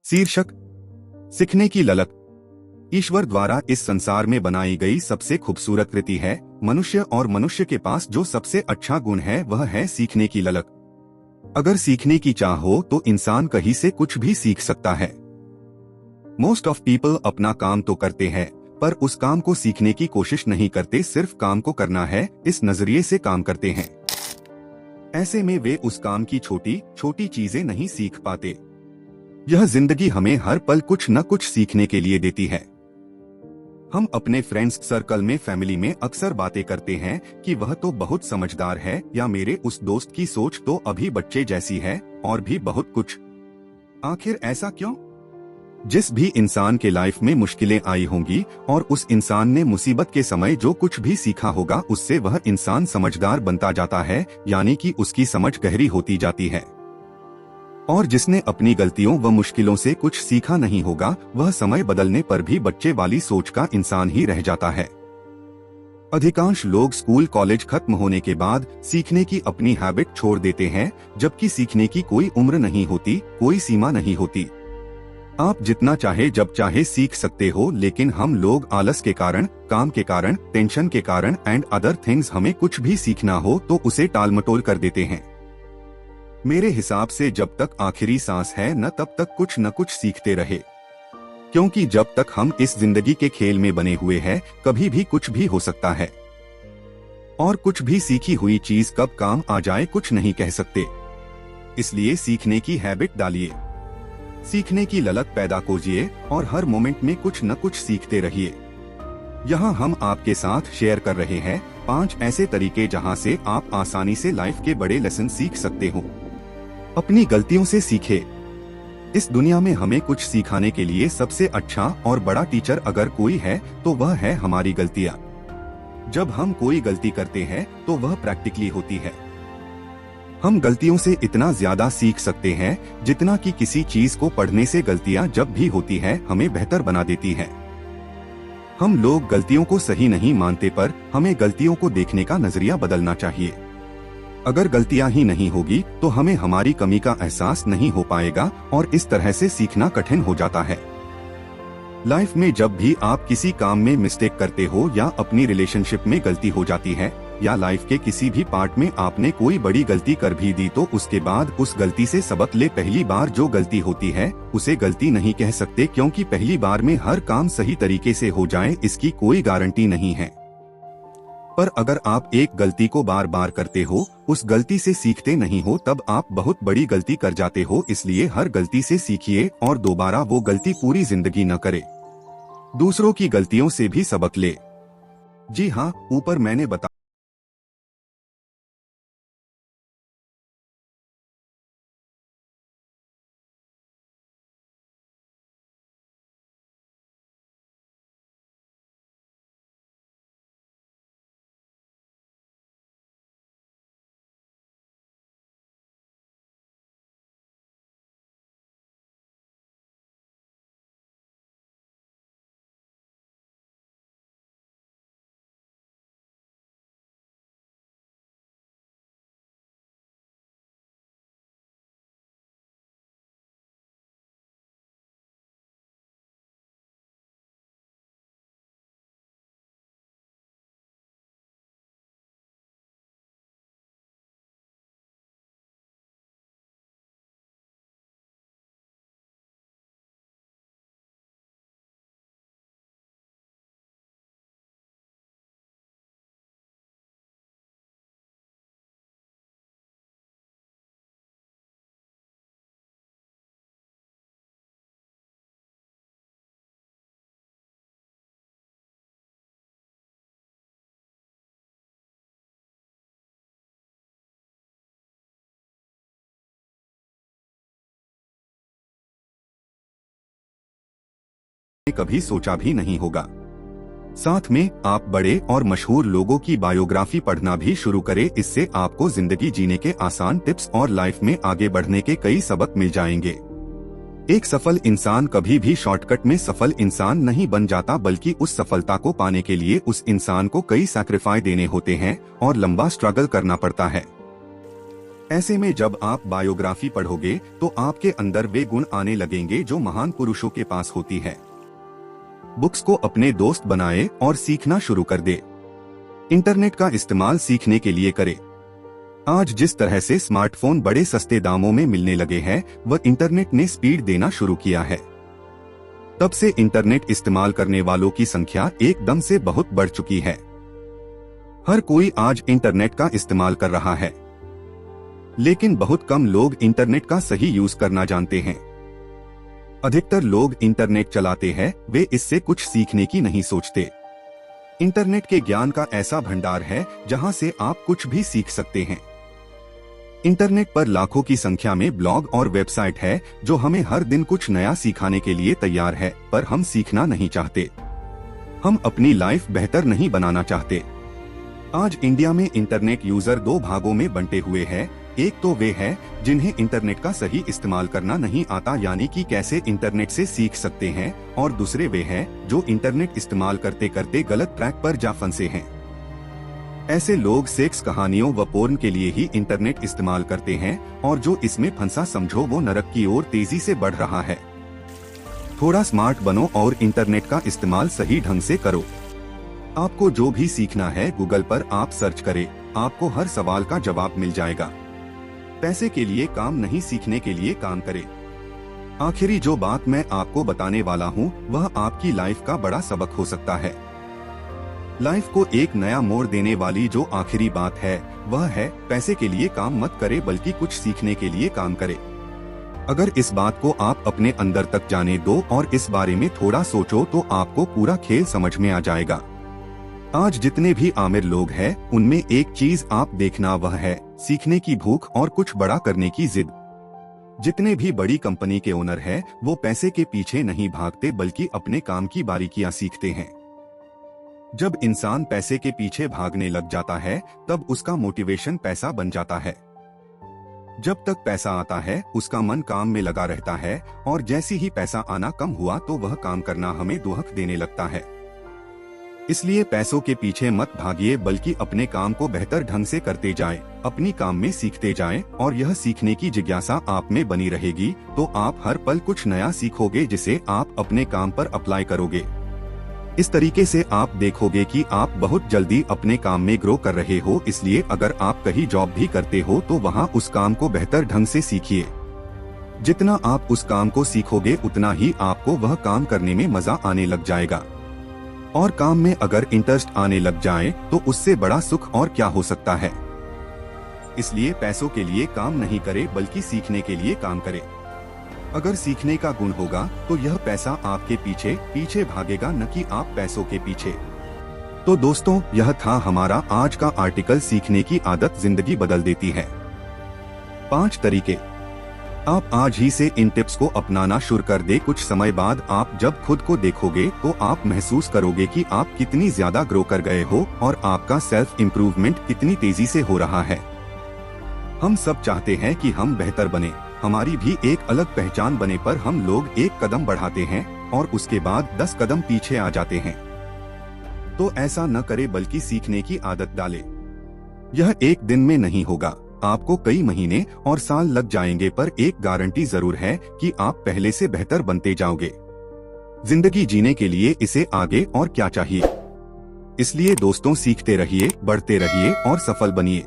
शीर्षक: सीखने की ललक। ईश्वर द्वारा इस संसार में बनाई गई सबसे खूबसूरत कृति है मनुष्य, और मनुष्य के पास जो सबसे अच्छा गुण है वह है सीखने की ललक। अगर सीखने की चाह हो तो इंसान कहीं से कुछ भी सीख सकता है। मोस्ट ऑफ पीपल अपना काम तो करते हैं पर उस काम को सीखने की कोशिश नहीं करते, सिर्फ काम को करना है इस नजरिए से काम करते हैं। ऐसे में वे उस काम की छोटी छोटी चीजें नहीं सीख पाते। यह जिंदगी हमें हर पल कुछ न कुछ सीखने के लिए देती है। हम अपने फ्रेंड्स सर्कल में, फैमिली में अक्सर बातें करते हैं कि वह तो बहुत समझदार है, या मेरे उस दोस्त की सोच तो अभी बच्चे जैसी है, और भी बहुत कुछ। आखिर ऐसा क्यों? जिस भी इंसान के लाइफ में मुश्किलें आई होंगी और उस इंसान ने मुसीबत के समय जो कुछ भी सीखा होगा, उससे वह इंसान समझदार बनता जाता है, यानी कि उसकी समझ गहरी होती जाती है। और जिसने अपनी गलतियों व मुश्किलों से कुछ सीखा नहीं होगा, वह समय बदलने पर भी बच्चे वाली सोच का इंसान ही रह जाता है। अधिकांश लोग स्कूल कॉलेज खत्म होने के बाद सीखने की अपनी हैबिट छोड़ देते हैं, जबकि सीखने की कोई उम्र नहीं होती, कोई सीमा नहीं होती। आप जितना चाहे जब चाहे सीख सकते हो, लेकिन हम लोग आलस के कारण, काम के कारण, टेंशन के कारण एंड अदर थिंग्स, हमें कुछ भी सीखना हो तो उसे टालमटोल कर देते हैं। मेरे हिसाब से जब तक आखिरी सांस है न तब तक कुछ न कुछ सीखते रहे, क्योंकि जब तक हम इस जिंदगी के खेल में बने हुए हैं कभी भी कुछ भी हो सकता है, और कुछ भी सीखी हुई चीज कब काम आ जाए कुछ नहीं कह सकते। इसलिए सीखने की हैबिट डालिए, सीखने की ललक पैदा कीजिए और हर मोमेंट में कुछ न कुछ सीखते रहिए। यहाँ हम आपके साथ शेयर कर रहे हैं 5 ऐसे तरीके जहाँ से आप आसानी से लाइफ के बड़े लेसन सीख सकते हो। अपनी गलतियों से सीखे। इस दुनिया में हमें कुछ सिखाने के लिए सबसे अच्छा और बड़ा टीचर अगर कोई है तो वह है हमारी गलतियाँ। जब हम कोई गलती करते हैं तो वह प्रैक्टिकली होती है। हम गलतियों से इतना ज्यादा सीख सकते हैं जितना कि किसी चीज को पढ़ने से गलतियां जब भी होती है हमें बेहतर बना देती है। हम लोग गलतियों को सही नहीं मानते, पर हमें गलतियों को देखने का नजरिया बदलना चाहिए। अगर गलतियां ही नहीं होगी तो हमें हमारी कमी का एहसास नहीं हो पाएगा, और इस तरह से सीखना कठिन हो जाता है। लाइफ में जब भी आप किसी काम में मिस्टेक करते हो, या अपनी रिलेशनशिप में गलती हो जाती है, या लाइफ के किसी भी पार्ट में आपने कोई बड़ी गलती कर भी दी, तो उसके बाद उस गलती से सबक ले। पहली बार जो गलती होती है उसे गलती नहीं कह सकते, क्योंकि पहली बार में हर काम सही तरीके से हो जाए इसकी कोई गारंटी नहीं है। पर अगर आप एक गलती को बार बार करते हो, उस गलती से सीखते नहीं हो, तब आप बहुत बड़ी गलती कर जाते हो। इसलिए हर गलती से सीखिए और दोबारा वो गलती पूरी जिंदगी न करे। दूसरों की गलतियों से भी सबक ले। जी हाँ, ऊपर मैंने बताया कभी सोचा भी नहीं होगा। साथ में आप बड़े और मशहूर लोगों की बायोग्राफी पढ़ना भी शुरू करें। इससे आपको जिंदगी जीने के आसान टिप्स और लाइफ में आगे बढ़ने के कई सबक मिल जाएंगे। एक सफल इंसान कभी भी शॉर्टकट में सफल इंसान नहीं बन जाता, बल्कि उस सफलता को पाने के लिए उस इंसान को कई सैक्रिफाइस देने होते हैं और लंबा स्ट्रगल करना पड़ता है। ऐसे में जब आप बायोग्राफी पढ़ोगे तो आपके अंदर वे गुण आने लगेंगे जो महान पुरुषों के पास होती है। बुक्स को अपने दोस्त बनाए और सीखना शुरू कर दे। इंटरनेट का इस्तेमाल सीखने के लिए करे। आज जिस तरह से स्मार्टफोन बड़े सस्ते दामों में मिलने लगे हैं, वह इंटरनेट ने स्पीड देना शुरू किया है। तब से इंटरनेट इस्तेमाल करने वालों की संख्या एकदम से बहुत बढ़ चुकी है। हर कोई आज इंटरनेट का इस्तेमाल कर रहा है, लेकिन बहुत कम लोग इंटरनेट का सही यूज करना जानते हैं। अधिकतर लोग इंटरनेट चलाते हैं, वे इससे कुछ सीखने की नहीं सोचते। इंटरनेट के ज्ञान का ऐसा भंडार है जहां से आप कुछ भी सीख सकते हैं। इंटरनेट पर लाखों की संख्या में ब्लॉग और वेबसाइट है जो हमें हर दिन कुछ नया सिखाने के लिए तैयार है, पर हम सीखना नहीं चाहते। हम अपनी लाइफ बेहतर नहीं बनाना चाहते। आज इंडिया में इंटरनेट यूजर दो भागों में बंटे हुए हैं। एक तो वे हैं जिन्हें इंटरनेट का सही इस्तेमाल करना नहीं आता, यानी कि कैसे इंटरनेट से सीख सकते हैं, और दूसरे वे हैं जो इंटरनेट इस्तेमाल करते करते गलत ट्रैक पर जा फंसे हैं। ऐसे लोग सेक्स कहानियों व पोर्न के लिए ही इंटरनेट इस्तेमाल करते हैं, और जो इसमें फंसा समझो वो नरक की ओर तेजी से बढ़ रहा है। थोड़ा स्मार्ट बनो और इंटरनेट का इस्तेमाल सही ढंग से करो। आपको जो भी सीखना है गूगल पर आप सर्च करें, आपको हर सवाल का जवाब मिल जाएगा। पैसे के लिए काम नहीं, सीखने के लिए काम करें। आखिरी जो बात मैं आपको बताने वाला हूँ वह आपकी लाइफ का बड़ा सबक हो सकता है। लाइफ को एक नया मोड़ देने वाली जो आखिरी बात है वह है पैसे के लिए काम मत करे बल्कि कुछ सीखने के लिए काम करे। अगर इस बात को आप अपने अंदर तक जाने दो और इस बारे में थोड़ा सोचो तो आपको पूरा खेल समझ में आ जाएगा। आज जितने भी आमिर लोग हैं उनमें एक चीज आप देखना, वह है सीखने की भूख और कुछ बड़ा करने की जिद। जितने भी बड़ी कंपनी के ओनर हैं वो पैसे के पीछे नहीं भागते बल्कि अपने काम की बारीकियां सीखते हैं। जब इंसान पैसे के पीछे भागने लग जाता है तब उसका मोटिवेशन पैसा बन जाता है। जब तक पैसा आता है उसका मन काम में लगा रहता है, और जैसे ही पैसा आना कम हुआ तो वह काम करना हमें दुहक देने लगता है। इसलिए पैसों के पीछे मत भागिए बल्कि अपने काम को बेहतर ढंग से करते जाएं, अपनी काम में सीखते जाएं, और यह सीखने की जिज्ञासा आप में बनी रहेगी तो आप हर पल कुछ नया सीखोगे जिसे आप अपने काम पर अप्लाई करोगे। इस तरीके से आप देखोगे कि आप बहुत जल्दी अपने काम में ग्रो कर रहे हो। इसलिए अगर आप कहीं जॉब भी करते हो तो वहाँ उस काम को बेहतर ढंग से सीखिए। जितना आप उस काम को सीखोगे उतना ही आपको वह काम करने में मजा आने लग जाएगा, और काम में अगर इंटरेस्ट आने लग जाए तो उससे बड़ा सुख और क्या हो सकता है। इसलिए पैसों के लिए काम नहीं करे बल्कि सीखने के लिए काम करे। अगर सीखने का गुण होगा तो यह पैसा आपके पीछे पीछे भागेगा, न कि आप पैसों के पीछे। तो दोस्तों, यह था हमारा आज का आर्टिकल, सीखने की आदत जिंदगी बदल देती है। 5 तरीके। आप आज ही से इन टिप्स को अपनाना शुरू कर दे। कुछ समय बाद आप जब खुद को देखोगे तो आप महसूस करोगे कि आप कितनी ज्यादा ग्रो कर गए हो और आपका सेल्फ इम्प्रूवमेंट कितनी तेजी से हो रहा है। हम सब चाहते हैं कि हम बेहतर बने, हमारी भी एक अलग पहचान बने, पर हम लोग एक कदम बढ़ाते हैं और उसके बाद 10 कदम पीछे आ जाते हैं। तो ऐसा न करे बल्कि सीखने की आदत डाले। यह एक दिन में नहीं होगा, आपको कई महीने और साल लग जाएंगे, पर एक गारंटी जरूर है कि आप पहले से बेहतर बनते जाओगे। जिंदगी जीने के लिए इसे आगे और क्या चाहिए। इसलिए दोस्तों, सीखते रहिए, बढ़ते रहिए और सफल बनिए।